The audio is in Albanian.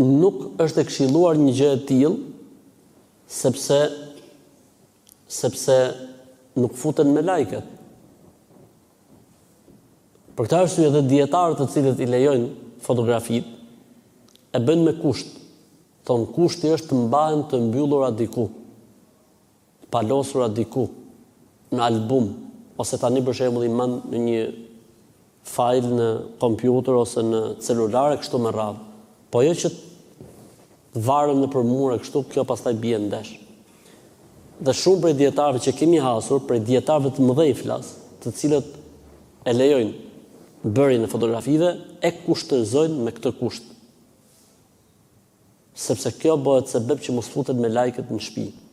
nuk është e këshilluar një gjë e tillë, sepse nuk futen me lajket. Për këtë arsye edhe dietarët të cilët i lejojnë fotografitë e bëjnë me kusht. Thonë kushti është të mbahen të mbyllura diku, të palosura diku, në album, ose tani për shembull i mand në një file në kompjuter ose në celular e kështu me radhë. Po jo që varen nëpër mure kështu, kjo pastaj bie ndesh. Dhe shumë prej dietarëve që kemi hasur, prej dietarëve të mëdhej flas, të cilët e lejojnë bërjen e fotografive, e kushtëzojnë me këtë kusht. Sepse kjo bëhet sebeb që mos futet me lajket në shtëpi.